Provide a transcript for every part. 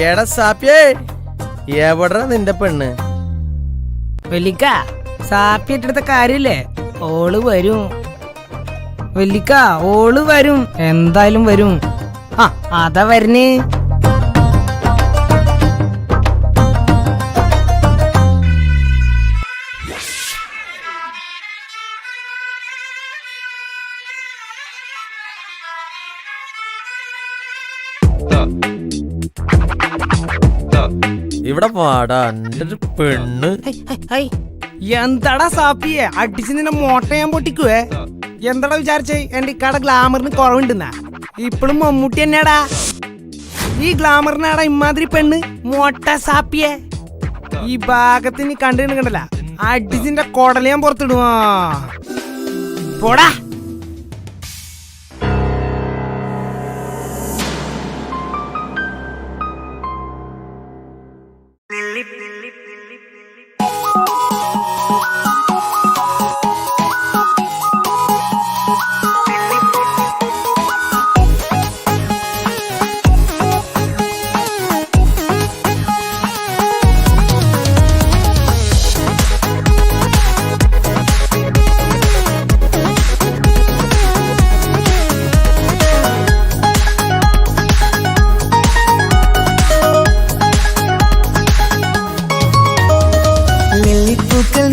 എടാ സാപ്പിയേ, എവിടാ നിന്റെ പെണ്ണ്? വെല്ലിക്ക, സാപ്പിയെടുത്ത കാര്യല്ലേ, ഓള് വരും. വെല്ലിക്ക, ഓള് വരും, എന്തായാലും വരും. ആ, അതാ വരുന്നേ. ഇവിടെ പാടാ എന്റെ ഒരു പെണ്ണ്. എന്താടാ സാപ്പിയെ, അടിച്ച് നിന്നെ മോട്ട ഞാൻ പൊട്ടിക്കുവേ. എന്താടാ വിചാരിച്ചേ എന്റെ ഇക്കാടെ ഗ്ലാമറിന് കുറവുണ്ടെന്നാ? ഇപ്പഴും മമ്മൂട്ടി തന്നെയാടാ. ഈ ഗ്ലാമറിനാടാ ഇമാതിരി പെണ്ണ് മോട്ട സാപ്പിയെ. ഈ ഭാഗത്ത് നീ കണ്ടല്ല, അടിച്ചിന്റെ കൊടല ഞാൻ പുറത്തിടുവാ. പോടാ.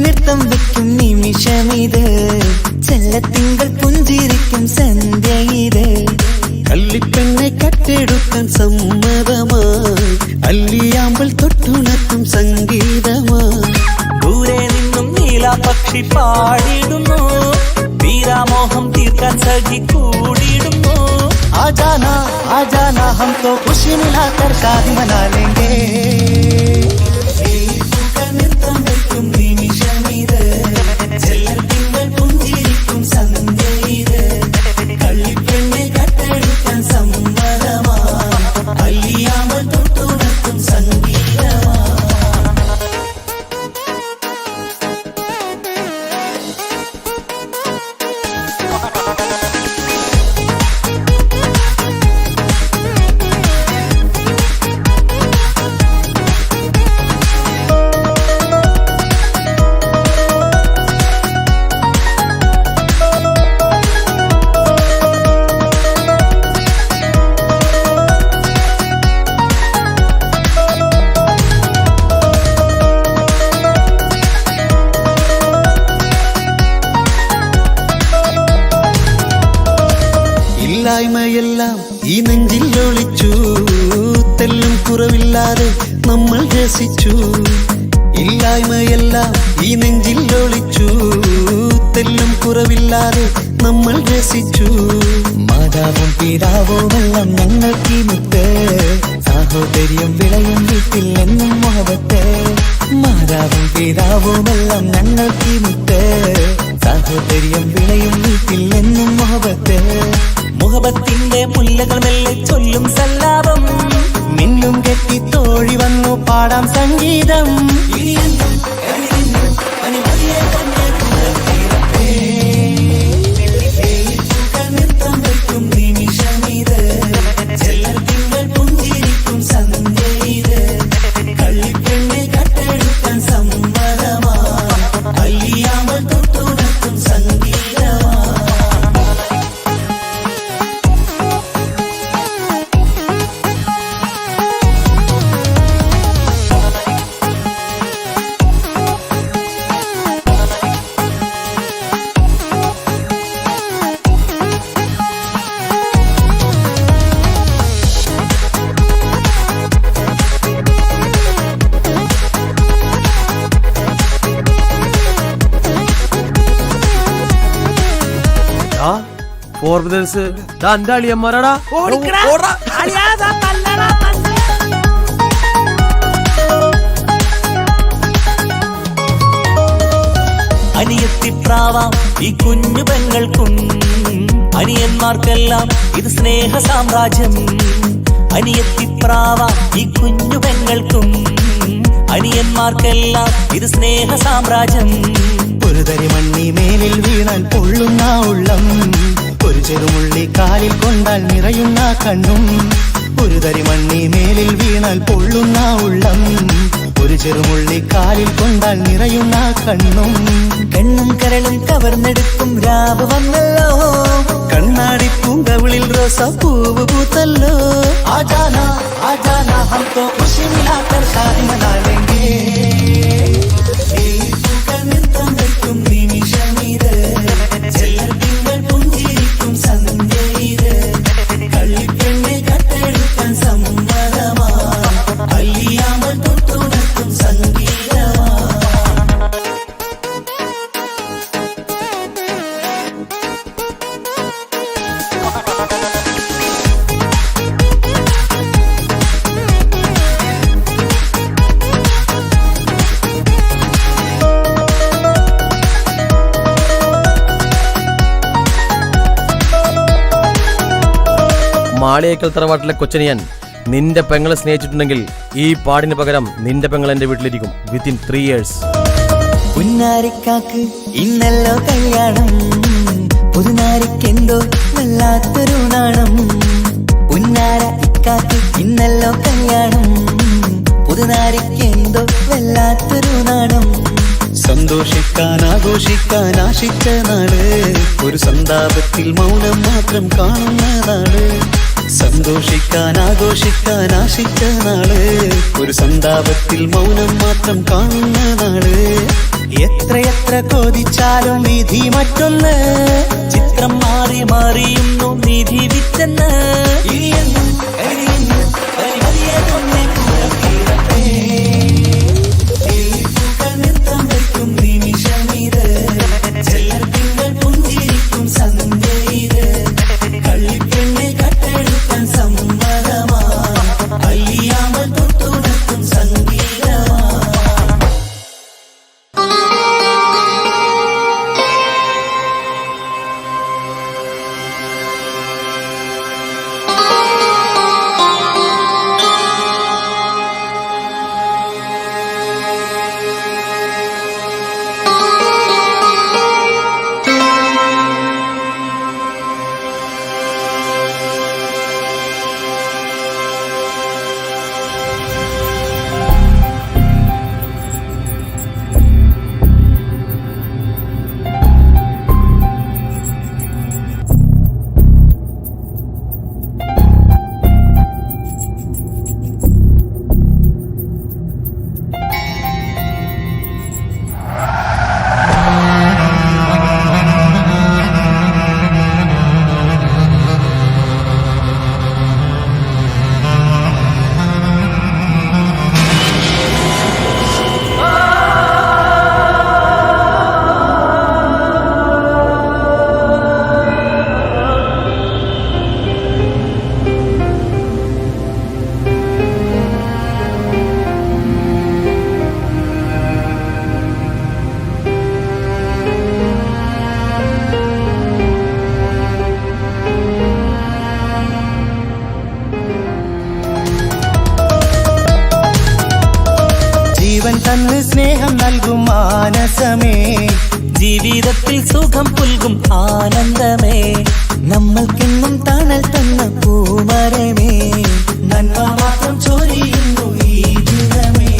നൃത്തം വെക്കും നിമിഷമിത്, ചെല്ലത്തിങ്കൾ പുഞ്ചിരിക്കും സന്ധ്യ ഇത്. കള്ളിപ്പെണ്ണെ കട്ടെടുക്കാൻ സമ്മതമായി, അല്ലിയാമ്പൽ തൊട്ടുണർത്തും സംഗീതമായി. ദൂരെ നിന്നും നീലാപക്ഷി പാടിടുന്നു, വീരാമോഹം തീർക്കാൻ സഖി കൂടിയിടുന്നു. ആജാന ആജാന ഹം തോ ഖുശി മിലാകർ ശാദി മനാ ലേംഗേ. നൃത്തം വെക്കും നിമിഷമിത്, ചെല്ലത്തിങ്കൾ പുഞ്ചിരിക്കും സന്ധ്യ ഇത്. കള്ളിപ്പെണ്ണെ കട്ടെടുക്കാൻ സമ്മതമായി, അല്ലിയാമ്പൽ തൊട്ടുണർത്തും സംഗീതമായി. ഇല്ലായ്മയെല്ലാം ഈ നെഞ്ചിൽ ഒളിച്ചു, തെല്ലും കുറവില്ലാതെ നമ്മൾ രസിച്ചു. ഇല്ലായ്മയെല്ലാം ഈ നെഞ്ചിൽ ഒളിച്ചു, തെല്ലും കുറവില്ലാതെ നമ്മൾ രസിച്ചു. മാതാവും പിതാവുമെല്ലാം ഞങ്ങൾക്ക് മുത്ത്, സാഹോദര്യം വിളയും വീട്ടിൽ എന്നും മുഹബത്ത്. മാതാവും പിതാവുമെല്ലാം ഞങ്ങൾക്ക് മുത്ത്, സാഹോദര്യം വിളയും വീട്ടിൽ എന്നും മുഹബത്ത്. മുഹബത്തിന്റെ മുല്ലകൾ മെല്ലെ ചൊല്ലും സല്ലാപം, മിന്നും കെട്ടി തോഴി വന്നു പാടാം സംഗീതം. നൃത്തം വെക്കും നിമിഷമിത്, ചെല്ലത്തിങ്കൾ പുഞ്ചിരിക്കും സന്ധ്യ ഇത്. കള്ളിപ്പെണ്ണെ കട്ടെടുക്കാൻ സമ്മതമായി, അല്ലിയാമ്പൽ തൊട്ടുണർത്തും സംഗീതമായി. ഫോർബ്രദേഴ്സ് എന്റെ അളിയന്മാരാടാ. അനിയത്തിപ്രാവാം ഈ കുഞ്ഞു പെങ്ങൾക്കും, അനിയന്മാർക്കെല്ലാം ഇത് സ്നേഹ സാമ്രാജ്യം. അനിയത്തിപ്രാവാം ഈ കുഞ്ഞു പെങ്ങൾക്കും, അനിയന്മാർക്കെല്ലാം ഇത് സ്നേഹ സാമ്രാജ്യം. ഒരു തരി മണ്ണി മേലിൽ വീണാൽ പൊള്ളുന്ന ഉള്ളം, ഒരു ചെറുമുള്ളി കാലിൽ കൊണ്ടാൽ നിറയുന്ന കണ്ണും. ഒരു തരി മണ്ണി മേലിൽ വീണാൽ പൊള്ളുന്ന ഉള്ളം, ഒരു ചെറുമുള്ളി കാലിൽ കൊണ്ടാൽ നിറയുന്ന കണ്ണും. കണ്ണും കരളും കവർന്നെടുക്കും രാവ് വന്നല്ലോ, കണ്ണാടി പൂങ്കവിളിൽ റോസാപ്പൂവ് പൂത്തല്ലോ. ആജാന ആജാന ഹംകോ ഖുശി മിലാകർ ഷാദി മനാലേംഗേ. നൃത്തം വയ്ക്കും നിമിഷമിത്, ചെല്ലൽ തിങ്കൾ പുഞ്ചിരിക്കും സന്ധ്യ ഇത്. കള്ളിപ്പെണ്ണെ കട്ടെടുക്കാൻ സമ്മതമാ, അല്ലിയാമൽ തൊട്ടുണർത്തും സംഗീതമാ. മാളിയേക്കൽ തറവാട്ടിലെ കൊച്ചനിയൻ നിന്റെ പെങ്ങളെ സ്നേഹിച്ചിട്ടുണ്ടെങ്കിൽ ഈ പാടിന് പകരം നിന്റെ പെങ്ങൾ എന്റെ വീട്ടിലിരിക്കും വിത്തിൻ 3 years. പുന്നാരിക്കാക്ക് ഇന്നല്ലോ കല്യാണം, പുതുനാരിക്കെന്തോ വല്ലാത്തൊരു നാണം. പുന്നാര ഇക്കാക്ക് ഇന്നല്ലോ കല്യാണം, പുതുനാരിക്കെന്തോ വല്ലാത്തൊരു നാണം. സന്തോഷിക്കാൻ ആഘോഷിക്കാൻ ആശിച്ച നാട്, ഒരു സന്താപത്തിൽ മൗനം മാത്രം കാണുന്ന നാട്. സന്തോഷിക്കാൻ ആഘോഷിക്കാൻ ആശിച്ച നാട്, ഒരു സന്താപത്തിൽ മൗനം മാത്രം കാണുന്ന നാട്. എത്രയെത്ര കൊതിച്ചാലും വിധി മറ്റൊന്ന്, ചിത്രം മാറി മാറിയുന്നു നിധി വിറ്റെന്ന്. ഇനിയെന്നും കഴിയുന്നു പരിമതിയേതൊന്നെ കൂടത്തീരത്തേ. നൃത്തം വയ്ക്കും നിമിഷമിത്, ചെല്ലൽ തിങ്കൾ പുഞ്ചിരിക്കും സന്ധ്യ ഇത്. കള്ളിപ്പെണ്ണെ കട്ടെടുക്കാൻ സമ്മതമാ, അല്ലിയാമൽ തൊട്ടുണർത്തും സംഗീതമാ. ജീവൻ തന്ന് സ്നേഹം നൽകും മാനസമേ, ജീവിതത്തിൽ സുഖം പുൽകും ആനന്ദമേ. നമ്മൾക്കെന്നും തണൽ തന്ന പൂമരമേ, നന്മ മാത്രം ചൊരിയുന്നു ഈ ദിനമേ.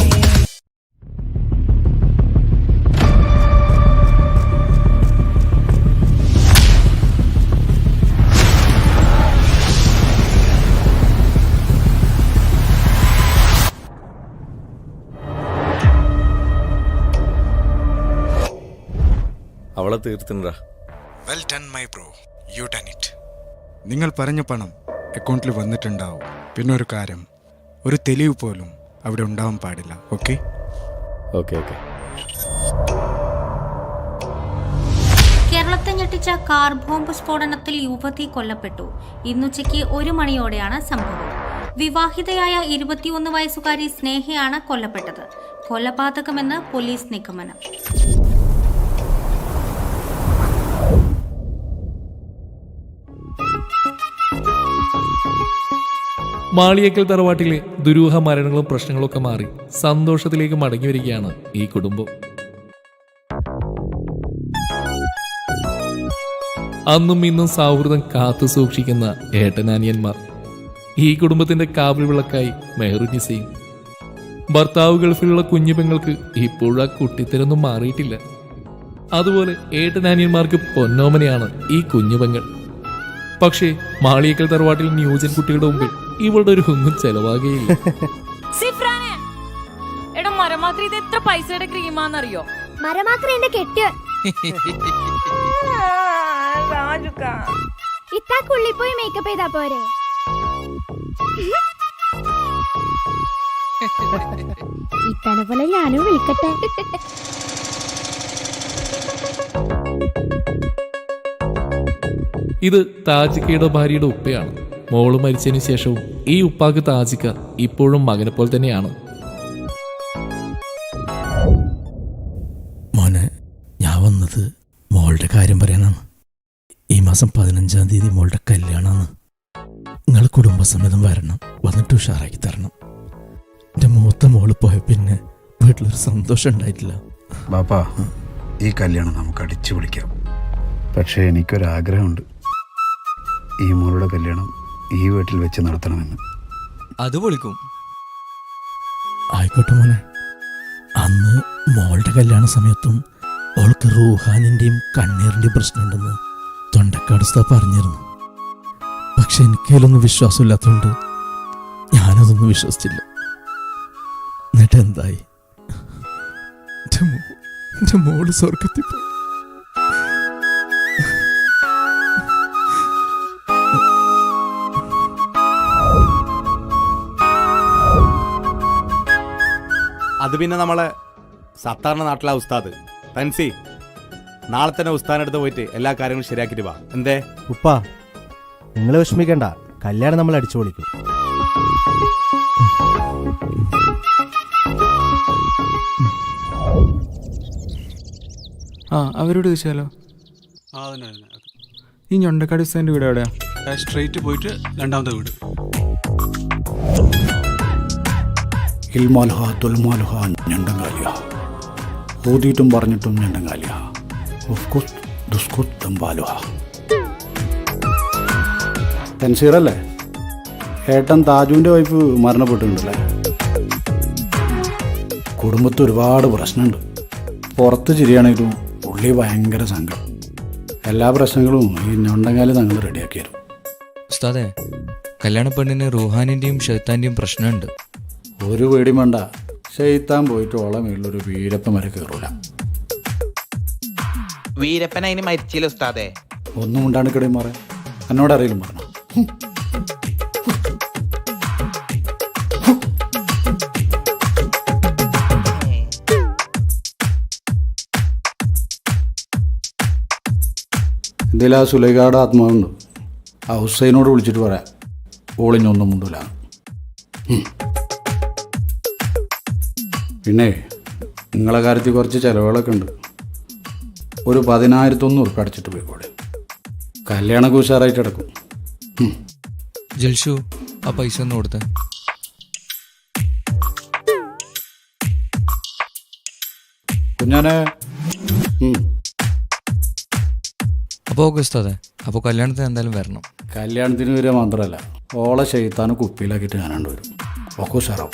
അവളെ തീർത്തിണ്ടാ. Well done my bro, you done it. നിങ്ങൾ പറഞ്ഞ പണം അക്കൗണ്ടിൽ വന്നിട്ടുണ്ടാവും. പിന്നെ ഒരു കാര്യം, ഒരു തെളിവ് പോലും അവിടെ ഉണ്ടാവാൻ പാടില്ല. Okay okay okay. കേരളത്തെ ഞെട്ടിച്ച കാർ ബോംബ് സ്ഫോടനത്തിൽ യുവതി കൊല്ലപ്പെട്ടു. ഇന്നുച്ചയ്ക്ക് 1 മണിയോടെയാണ് സംഭവം. വിവാഹിതയായ 21 വയസ്സുകാരി സ്നേഹയാണ് കൊല്ലപ്പെട്ടത്. കൊലപാതകമെന്ന് പോലീസ് നിഗമനം. മാളിയേക്കൽ തറവാട്ടിലെ ദുരൂഹ മരണങ്ങളും പ്രശ്നങ്ങളൊക്കെ മാറി സന്തോഷത്തിലേക്ക് മടങ്ങി വരികയാണ് ഈ കുടുംബം. അന്നും ഇന്നും സൗഹൃദം കാത്തു സൂക്ഷിക്കുന്ന ഏട്ടനാനിയന്മാർ. ഈ കുടുംബത്തിന്റെ കാവൽ വിളക്കായി മെഹറുനിസയും. ഭർത്താവ് ഗൾഫിലുള്ള കുഞ്ഞു പെങ്ങൾക്ക് ഇപ്പോഴും ആ കുട്ടിത്തരൊന്നും മാറിയിട്ടില്ല. അതുപോലെ ഏട്ടനാനിയന്മാർക്ക് പൊന്നോമനയാണ് ഈ കുഞ്ഞു പെങ്ങൾ. പക്ഷേ മാളിയേക്കൽ തറവാട്ടിൽ ന്യൂജൻ കുട്ടികളുടെ മുമ്പിൽ ഇവളുടെ ഒരു ഒന്നും ചെലവാകുകയില്ല. എടാ മരമാക്രി, ഇത് എത്ര പൈസയുടെ ക്രീമാന്നറിയോ? മരമാക്രി എന്റെ കെട്ടിയ ഇത്താക്കുള്ളിൽ പോയി മേക്കപ്പ് ചെയ്താ പോരെ? ഇത്തനെ പോലെ ഞാനും വിളിക്കട്ടെ. ഇത് താജിക്കയുടെ ഭാര്യയുടെ ഉപ്പയാണ്. മോള് മരിച്ചതിന് ശേഷവും ഈ ഉപ്പാക്ക് താജിക്ക ഇപ്പോഴും മകനെ പോലെ തന്നെയാണ്. മോനെ, ഞാൻ വന്നത് മോളുടെ കാര്യം പറയാനാണ്. ഈ മാസം 15-ാം തീയതി മോളുടെ കല്യാണമാണ്. നിങ്ങൾ കുടുംബസമേതം വരണം, വന്നിട്ട് ഉഷാറാക്കി തരണം. എൻ്റെ മൂത്ത മോള് പോയ പിന്നെ വീട്ടിലൊരു സന്തോഷം ഉണ്ടായിട്ടില്ല. ബാപ്പാ, ഈ കല്യാണം നമുക്ക് അടിച്ചു പൊളിക്കാം. പക്ഷേ എനിക്കൊരാഗ്രഹമുണ്ട്, ഈ മോളുടെ കല്യാണം ഈ വീട്ടിൽ വെച്ച് നടത്തണമെന്ന്. അത് പൊളിക്കും. ആയിക്കോട്ടെ മോനെ. അന്ന് മോളുടെ കല്യാണ സമയത്തും അവൾക്ക് റൂഹാനിൻ്റെയും കണ്ണീറിൻ്റെയും പ്രശ്നമുണ്ടെന്ന് തൊണ്ടക്കാട് ഉസ്താദ് പറഞ്ഞിരുന്നു. പക്ഷെ എനിക്കതിലൊന്നും വിശ്വാസമില്ലാത്തതുകൊണ്ട് ഞാനതൊന്നും വിശ്വസിച്ചില്ല. എന്നിട്ട് എന്തായി? എൻ്റെ മോള് സ്വർഗത്തിൽ പോയി. അത് പിന്നെ നമ്മളെ സത്താറിന്റെ നാട്ടിലെ ഉസ്താദ് തൻസി, നാളെ തന്നെ ഉസ്താദിനടുത്ത് പോയിട്ട് എല്ലാ കാര്യങ്ങളും ശരിയാക്കിട്ട് വാ. എന്തേ ഉപ്പ, നിങ്ങൾ വിഷമിക്കണ്ട, കല്യാണം നമ്മൾ അടിച്ചു പൊളിക്കും. അവരോട് ചോദിച്ചാലോ? ഈ ഞൊണ്ടക്കാട് ഉസ്താദിന്റെ വീട് എവിടെയാ? സ്ട്രൈറ്റ് പോയിട്ട് രണ്ടാമത്തെ വീട്. ഇൽമാലുഹ തുൽമാലുഹ ഞണ്ടങ്കാലിയ, ഓതിയിട്ടും പറഞ്ഞിട്ടും ഞണ്ടങ്കാലിയ, തൻസീറല്ലേ? ഏട്ടൻ താജുവിൻ്റെ വൈഫ് മരണപ്പെട്ടിട്ടുണ്ടല്ലേ? കുടുംബത്തിൽ ഒരുപാട് പ്രശ്നമുണ്ട്. പുറത്ത് ചിരിയാണെങ്കിലും ഉള്ളി ഭയങ്കര സങ്കടം. എല്ലാ പ്രശ്നങ്ങളും ഈ ഞൊണ്ടങ്കാലി തങ്ങൾ റെഡിയാക്കി തരും. ഉസ്താദേ, കല്യാണ പെണ്ണിന് റൂഹാനിന്റെയും ഷെയ്ത്താന്റെയും പ്രശ്നമുണ്ട്. ഒരു പേടിയും വേണ്ട, ഷെയ്ത്താൻ പോയിട്ട് ഓളെ മേളിലൊരു വീരപ്പൻ വരെ കയറൂല. വീരപ്പൻ അതിന് മരിച്ചില്ല ഉസ്താദേ. ഒന്നും ഉണ്ടാണ് കിടയും മാറേ, എന്നോടറിയിലും പറഞ്ഞു. ഇതിൽ ആ സുലൈഖയുടെ ആത്മാവുണ്ട്, ആ ഹുസൈനോട് വിളിച്ചിട്ട് പറയാം, ഓളിഞ്ഞൊന്നും മുണ്ടില്ല. പിന്നെ നിങ്ങളെ കാര്യത്തിൽ കുറച്ച് ചിലവുകളൊക്കെ ഉണ്ട്. ഒരു 10,100 ഉറുപ്പിക അടച്ചിട്ട് പോയിക്കോടെ, കല്യാണമൊക്കെ ഉഷാറായിട്ട് കിടക്കും. ജൽഷു, ആ പൈസ ഒന്ന് കൊടുത്തേ. കുഞ്ഞാനെ. അപ്പോൾ ഓക്കെ ഉസ്താദേ, അപ്പോൾ കല്യാണത്തിന് എന്തായാലും വരണം. കല്യാണത്തിന് വരിക മാത്രമല്ല, ഓളെ ഷെയ്ത്താന് കുപ്പിയിലാക്കിയിട്ട് ഞാനാണ്ട് വരും. ഒക്കെ ഉഷാറാവും.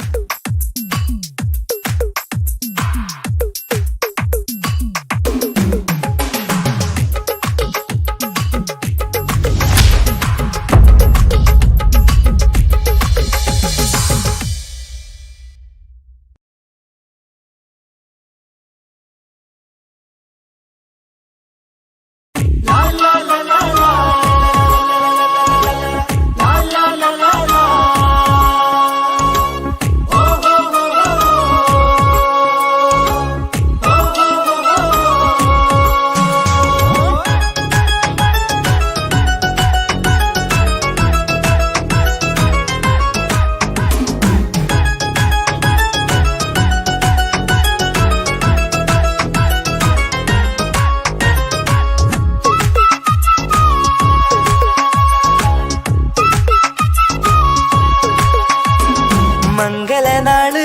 മംഗളനാള്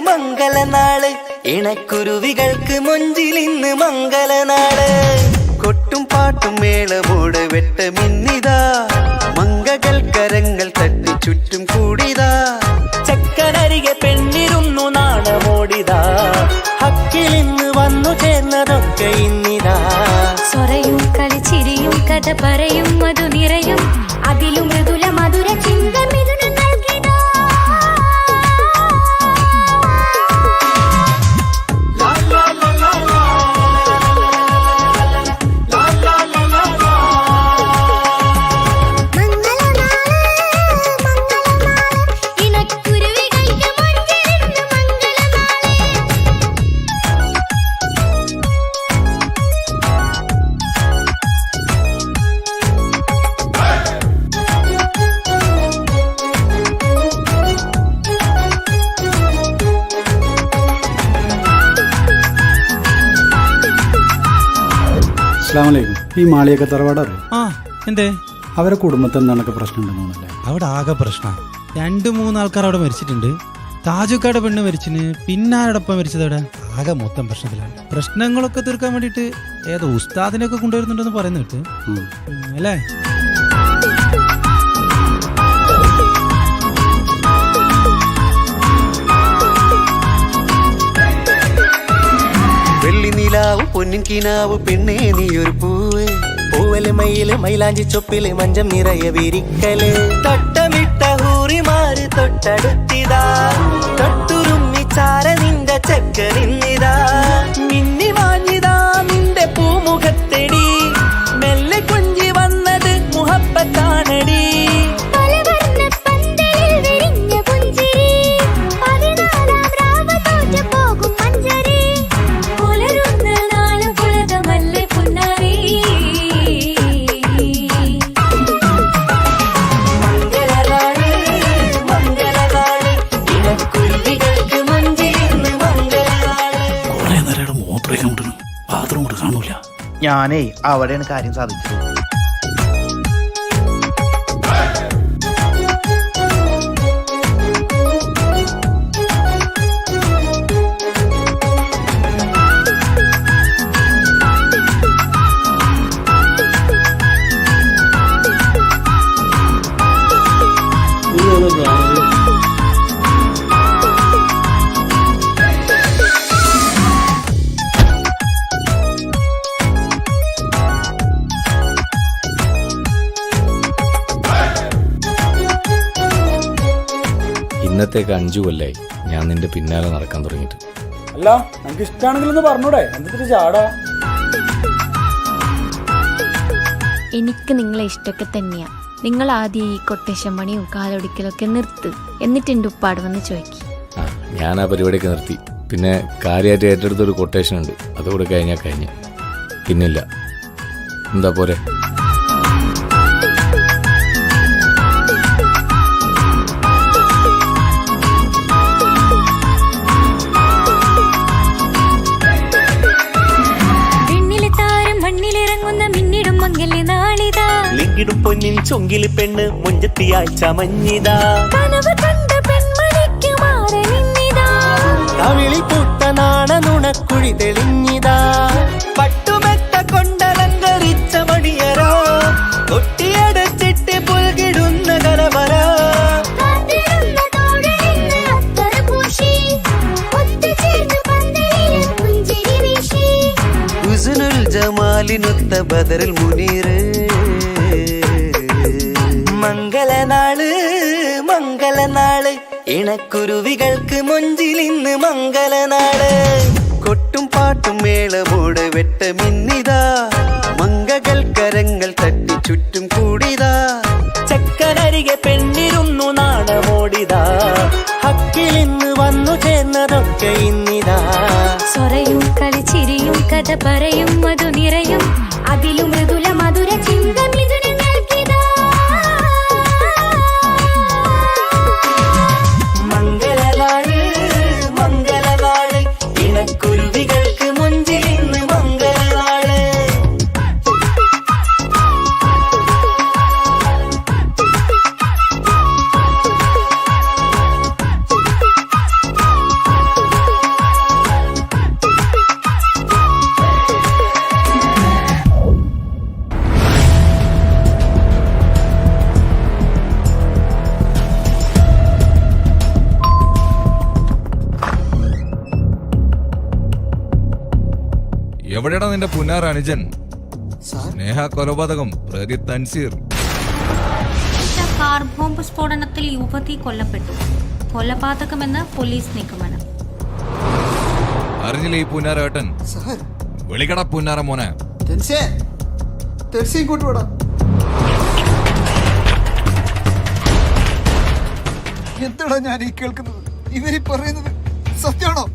മംഗളനാള്, ഇണക്കുരുവികൾക്ക് മൊഞ്ചിലിന്ന് മംഗളനാള്. കൊട്ടും പാട്ടും മേളമോട് വെട്ടമിന്നിതാ, മംഗകൾ കരങ്ങൾ തട്ടി ചുറ്റി കഥ പറയും മധു നിറയും അതിലും മൃദുല മധുര ചിന്ത മിഥുനം നൽകിടാ. ഇണക്കുരുവികൾക്ക് മഞ്ചലിന്ന് അസ്സലാമലൈക്കും. ഈ മാളിയൊക്കെ തറവാട് അറിയാം? ആ എന്തേ? അവരെ കുടുംബത്തിൽ എന്താണ് പ്രശ്നം ഉണ്ടെന്നല്ലേ? അവിടെ ആകെ പ്രശ്നം. 2-3 ആൾക്കാർ അവിടെ മരിച്ചിട്ടുണ്ട്. താജുക്കാട് പെണ്ണ് മരിച്ചിന്, പിന്നെ ആരോടൊപ്പം മരിച്ചത് അവിടെ? ആകെ മൊത്തം പ്രശ്നത്തിലാണ്. പ്രശ്നങ്ങളൊക്കെ തീർക്കാൻ വേണ്ടിയിട്ട് ഏതോ ഉസ്താദിനെയൊക്കെ കൊണ്ടുവരുന്നുണ്ടെന്ന് പറയുന്ന കേട്ട് അല്ലേ? വെള്ളി നിലാവ് പൊന്നിൻ കിനാവ് പെണ്ണേ നീയൊരു പൂവ് പൂവല് മയില് മൈലാഞ്ചി ചൊപ്പില് മഞ്ചം നിറയെ വിരിക്കല് തൊട്ടമിട്ട ഹൂറിമാര് തൊട്ടടുത്തിതാ തൊട്ടുരുമ്മി ചാര നിന്റെ ചക്കനിന്നിതാ മിന്നി മാഞ്ഞിതാ നിന്റെ പൂമുഖത്തെടി മെല്ലെ കുഞ്ചി വന്നത് മുഹബത്താണടി. ഞാനേ അവിടെയാണ് കാര്യം സാധിച്ചത്. ഇന്നത്തേക്ക് 5 കൊല്ലായി ഞാൻ നിന്റെ പിന്നാലെ നടക്കാൻ തുടങ്ങിയിട്ട്. അല്ല, നമുക്ക് ഇഷ്ടമാണെങ്കിലൊന്ന് പറഞ്ഞൂടെ? എന്തൊരു ചാടാ. എനിക്ക് നിങ്ങളെ ഇഷ്ടമൊക്കെ തന്നെയാ. നിങ്ങൾ ആദ്യം ഈ കൊട്ടേഷൻ പണിയും കാലൊടിക്കലൊക്കെ നിർത്ത്. എന്നിട്ട് എൻ്റെ ഉപ്പാട് വന്ന് ചോദിക്കും. ഞാൻ ആ പരിപാടിയൊക്കെ നിർത്തി. പിന്നെ കാര്യമായിട്ട് ഏറ്റെടുത്തൊരു കൊട്ടേഷൻ ഉണ്ട്, അതുകൂടെ കഴിഞ്ഞാൽ കഴിഞ്ഞു. പിന്നില്ല. എന്താ പോരെ? ിടും പൊന്നിൻ ചൊങ്കില് പെണ്ണ് മുഞ്ചത്തിയാഴ്ച മഞ്ഞിതാ കവിളിൽ പൂത്ത നാണ നുണക്കുഴി തെളിഞ്ഞിതാ പട്ടുമെത്ത കൊണ്ടലങ്കരിച്ച മണിയറോ കൊട്ടിയടച്ചിട്ട് പുൽകിടുന്ന കലവറ ഹുസ്നുൽ ജമാലിനൊത്ത ബദറിൽ മുനീറ് മംഗളനാള് മംഗളനാള് ഇണക്കുരുവികൾക്ക് മൊഞ്ചിലിന്ന് മംഗളനാള് കൊട്ടും പാട്ടും മേളമോട് വെട്ടമിന്നിതാ മംഗകൾ കരങ്ങൾ തട്ടി ചുറ്റും കൂടിതാ ചക്കനരികെ പെണ്ണിരുന്നു നാണമോടിതാ ഹക്കിലിന്ന് വന്നു ചേർന്നതൊക്കെ ഇന്നിതാ സ്വറയും കളിച്ചിരിയും കഥ പറയും മധു നിറയും അതിലും മൃദുല മധുര ചിന്ത മിഥുനം നൽകിടാ. മംഗളനാള് മംഗളനാള് ഇണക്കുരുവികൾക്ക് മുഞ്ചിലിന്ന് മംഗളനാള്. എവിടെയാണ് നിന്റെ പുന്നാർ അനുജൻ? സ്നേഹ കൊലപാതകം പ്രതി തൻസീർ. കാർ ബോംബ് സ്ഫോടനത്തിൽ യുവതി കൊല്ലപ്പെട്ടു. കൊലപാതകമെന്ന് പോലീസ് നിഗമനം. അറിഞ്ഞില്ലേ ഈ പുന്നാരേട്ടൻ? വിളിക്കട പുന്നാര മോനെ. എന്താടാ ഞാൻ ഈ കേൾക്കുന്നത്? ഇവരീ പറയുന്നത് സത്യമാണോ?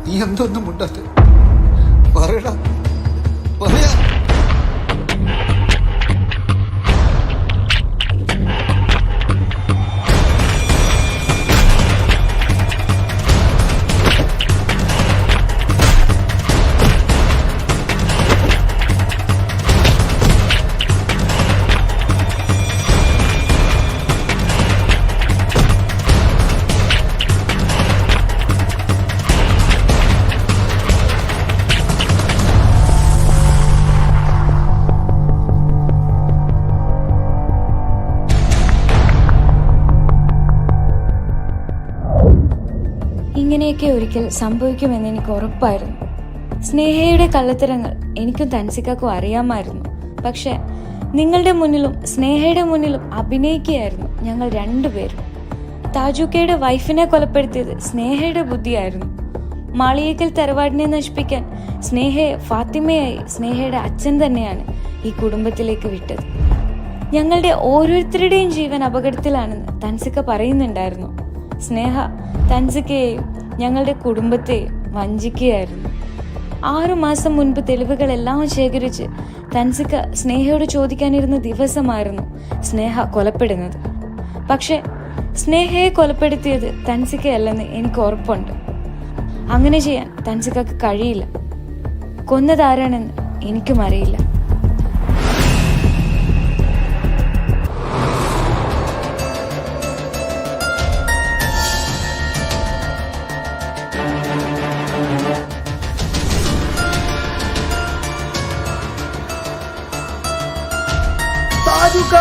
നീ എന്തൊന്നും മുണ്ടാത്ത പറയടാ, പറയാ. ഇങ്ങനെയൊക്കെ ഒരിക്കൽ സംഭവിക്കുമെന്ന് എനിക്ക് ഉറപ്പായിരുന്നു. സ്നേഹയുടെ കള്ളത്തരങ്ങൾ എനിക്കും തൻസിക്കാക്കും അറിയാമായിരുന്നു. പക്ഷെ നിങ്ങളുടെ മുന്നിലും സ്നേഹയുടെ മുന്നിലും അഭിനയിക്കുകയായിരുന്നു ഞങ്ങൾ രണ്ടുപേരും. താജുക്കയുടെ വൈഫിനെ കൊലപ്പെടുത്തിയത് സ്നേഹയുടെ ബുദ്ധിയായിരുന്നു. മാളിയേക്കൽ തറവാടിനെ നശിപ്പിക്കാൻ സ്നേഹയെ ഫാത്തിമയായി സ്നേഹയുടെ അച്ഛൻ തന്നെയാണ് ഈ കുടുംബത്തിലേക്ക് വിട്ടത്. ഞങ്ങളുടെ ഓരോരുത്തരുടെയും ജീവൻ അപകടത്തിലാണെന്ന് തൻസിക്ക പറയുന്നുണ്ടായിരുന്നു. സ്നേഹ തൻസിക്കയെയും ഞങ്ങളുടെ കുടുംബത്തെയും വഞ്ചിക്കുകയായിരുന്നു. 6 മാസം മുൻപ് തെളിവുകളെല്ലാം ശേഖരിച്ച് തൻസിക്ക സ്നേഹയോട് ചോദിക്കാനിരുന്ന ദിവസമായിരുന്നു സ്നേഹ കൊലപ്പെടുന്നത്. പക്ഷെ സ്നേഹയെ കൊലപ്പെടുത്തിയത് തൻസിക്കയല്ലെന്ന് എനിക്ക് ഉറപ്പുണ്ട്. അങ്ങനെ ചെയ്യാൻ തൻസിക്കക്ക് കഴിയില്ല. കൊന്നതാരാണെന്ന് എനിക്കും അറിയില്ല. താജുക്ക